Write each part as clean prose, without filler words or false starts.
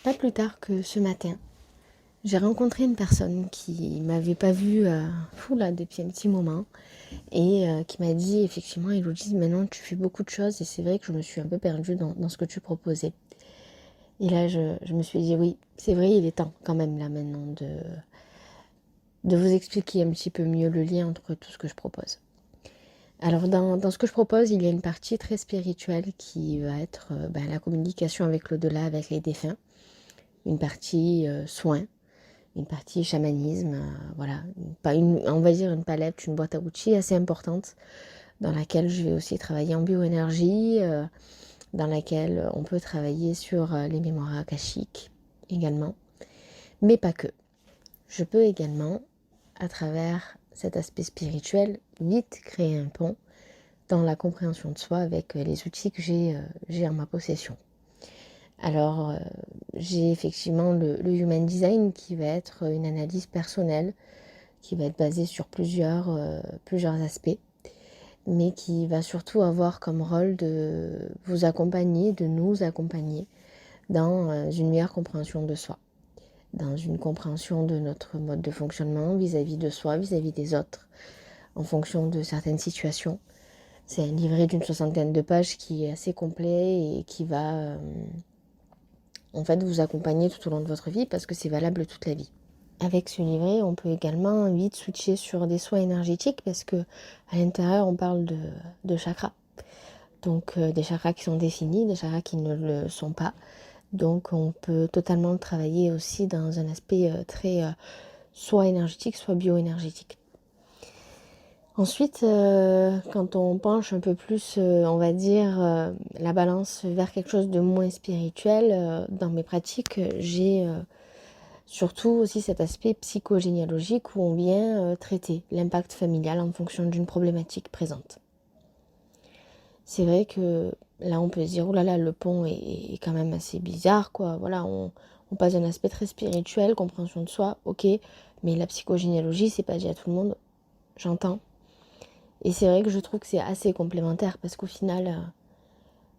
Pas plus tard que ce matin, j'ai rencontré une personne qui m'avait pas vue depuis un petit moment et qui m'a dit effectivement Élodie, maintenant tu fais beaucoup de choses et c'est vrai que je me suis un peu perdue dans ce que tu proposais. Et là je me suis dit oui, c'est vrai, il est temps quand même là maintenant de vous expliquer un petit peu mieux le lien entre tout ce que je propose. Alors dans ce que je propose, il y a une partie très spirituelle qui va être la communication avec l'au-delà, avec les défunts, une partie soins, une partie chamanisme, voilà, on va dire une palette, une boîte à outils assez importante dans laquelle je vais aussi travailler en bioénergie, dans laquelle on peut travailler sur les mémoires akashiques également, mais pas que. Je peux également, à travers cet aspect spirituel, vite créer un pont dans la compréhension de soi avec les outils que j'ai en ma possession. Alors, j'ai effectivement le Human Design qui va être une analyse personnelle, qui va être basée sur plusieurs aspects, mais qui va surtout avoir comme rôle de vous accompagner, de nous accompagner dans une meilleure compréhension de soi, dans une compréhension de notre mode de fonctionnement vis-à-vis de soi, vis-à-vis des autres, en fonction de certaines situations. C'est un livret d'une 60aine de pages qui est assez complet et qui va en fait vous accompagner tout au long de votre vie parce que c'est valable toute la vie. Avec ce livret, on peut également vite switcher sur des soins énergétiques parce que à l'intérieur, on parle de chakras. Donc des chakras qui sont définis, des chakras qui ne le sont pas. Donc on peut totalement travailler aussi dans un aspect très soit énergétique, soit bioénergétique. Ensuite, quand on penche un peu plus, on va dire, la balance vers quelque chose de moins spirituel, dans mes pratiques, j'ai surtout aussi cet aspect psychogénéalogique où on vient traiter l'impact familial en fonction d'une problématique présente. C'est vrai que là on peut se dire, oh là là, le pont est quand même assez bizarre, quoi. Voilà, on passe d'un aspect très spirituel, compréhension de soi, ok, mais la psychogénéalogie, c'est pas dit à tout le monde, j'entends. Et c'est vrai que je trouve que c'est assez complémentaire parce qu'au final,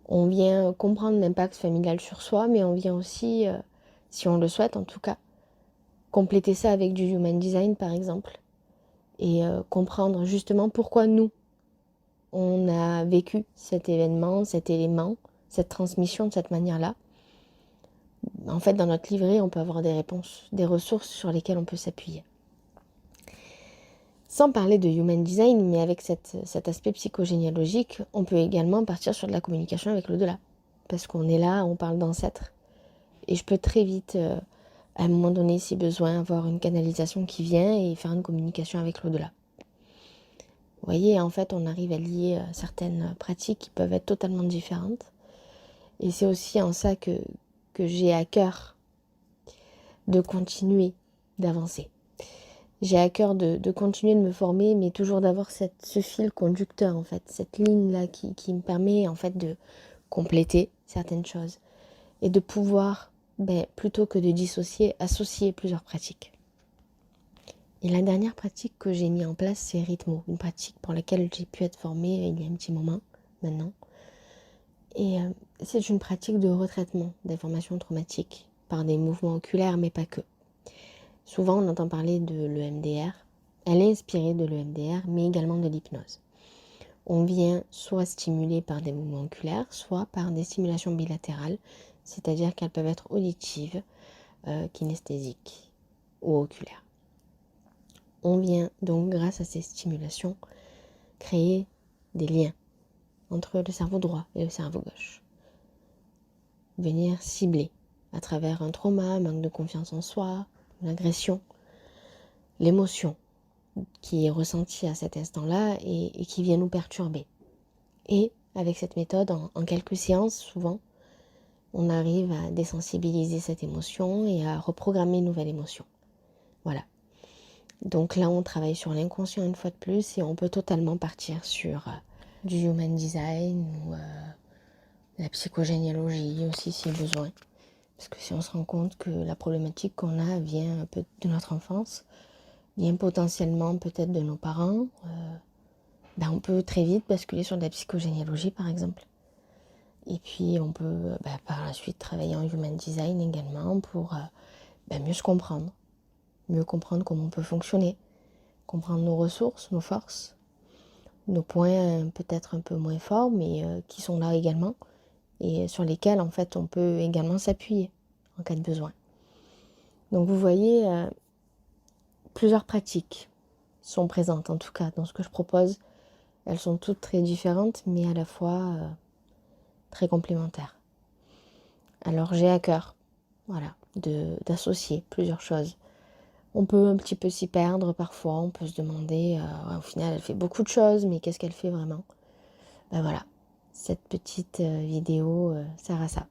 on vient comprendre l'impact familial sur soi, mais on vient aussi, si on le souhaite en tout cas, compléter ça avec du Human Design par exemple et comprendre justement pourquoi nous, on a vécu cet événement, cet élément, cette transmission de cette manière-là. En fait, dans notre livret, on peut avoir des réponses, des ressources sur lesquelles on peut s'appuyer. Sans parler de Human Design, mais avec cet aspect psychogénéalogique, on peut également partir sur de la communication avec l'au-delà. Parce qu'on est là, on parle d'ancêtres. Et je peux très vite, à un moment donné, si besoin, avoir une canalisation qui vient et faire une communication avec l'au-delà. Vous voyez, en fait, on arrive à lier certaines pratiques qui peuvent être totalement différentes. Et c'est aussi en ça que j'ai à cœur de continuer d'avancer. J'ai à cœur de continuer de me former, mais toujours d'avoir ce fil conducteur, en fait, cette ligne-là qui me permet, en fait, de compléter certaines choses et de pouvoir, plutôt que de dissocier, associer plusieurs pratiques. Et la dernière pratique que j'ai mis en place, c'est Rhythmo, une pratique pour laquelle j'ai pu être formée il y a un petit moment, maintenant. Et c'est une pratique de retraitement d'informations traumatiques par des mouvements oculaires, mais pas que. Souvent, on entend parler de l'EMDR. Elle est inspirée de l'EMDR, mais également de l'hypnose. On vient soit stimuler par des mouvements oculaires, soit par des stimulations bilatérales, c'est-à-dire qu'elles peuvent être auditives, kinesthésiques ou oculaires. On vient donc, grâce à ces stimulations, créer des liens entre le cerveau droit et le cerveau gauche. Venir cibler à travers un trauma, un manque de confiance en soi, une agression, l'émotion qui est ressentie à cet instant-là et qui vient nous perturber. Et avec cette méthode, en quelques séances, souvent, on arrive à désensibiliser cette émotion et à reprogrammer une nouvelle émotion. Voilà. Donc là, on travaille sur l'inconscient une fois de plus et on peut totalement partir sur du Human Design ou la psychogénéalogie aussi si besoin. Parce que si on se rend compte que la problématique qu'on a vient un peu de notre enfance, vient potentiellement peut-être de nos parents, on peut très vite basculer sur de la psychogénéalogie par exemple. Et puis on peut par la suite travailler en Human Design également pour mieux se comprendre. Mieux comprendre comment on peut fonctionner. Comprendre nos ressources, nos forces, nos points peut-être un peu moins forts, mais qui sont là également. Et sur lesquels en fait on peut également s'appuyer en cas de besoin. Donc vous voyez, plusieurs pratiques sont présentes en tout cas dans ce que je propose. Elles sont toutes très différentes mais à la fois très complémentaires. Alors j'ai à cœur d'associer plusieurs choses. On peut un petit peu s'y perdre parfois, on peut se demander, au final elle fait beaucoup de choses mais qu'est-ce qu'elle fait vraiment? Voilà, cette petite vidéo sert à ça,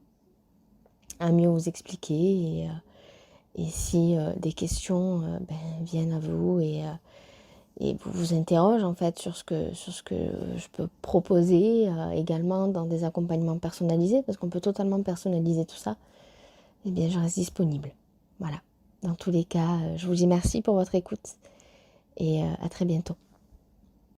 à mieux vous expliquer et si des questions viennent à vous et vous interrogent en fait sur ce que je peux proposer également dans des accompagnements personnalisés, parce qu'on peut totalement personnaliser tout ça, eh bien je reste disponible. Voilà. Dans tous les cas, je vous dis merci pour votre écoute et à très bientôt.